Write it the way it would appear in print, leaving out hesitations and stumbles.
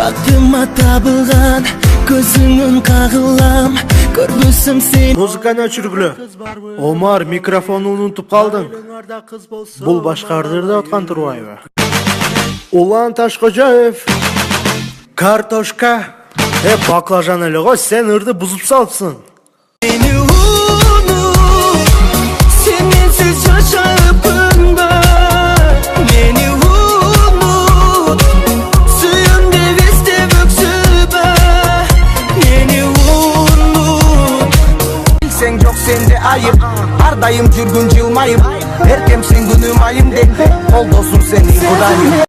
бактыма табылган көзүңөн кагылам, көрбөсөм сени. Музыканы өчүргүлө. Омар, микрофонду унутуп калдың. Бул башкардырды аткан Турбаева. Улан Ташкожоев. Картошка. Баклажан эле го, сен ырды бузуп салыпсың. Мени унут, сен менсиз жашап күнгө. Мени унут, сүйөм деп эстеп өксүбө. Мени унут. Сен жок сенде айып, ар дайым жүргүн жылмайып. Эркем сен күнүм айым деп, колдосум сени Кудайым.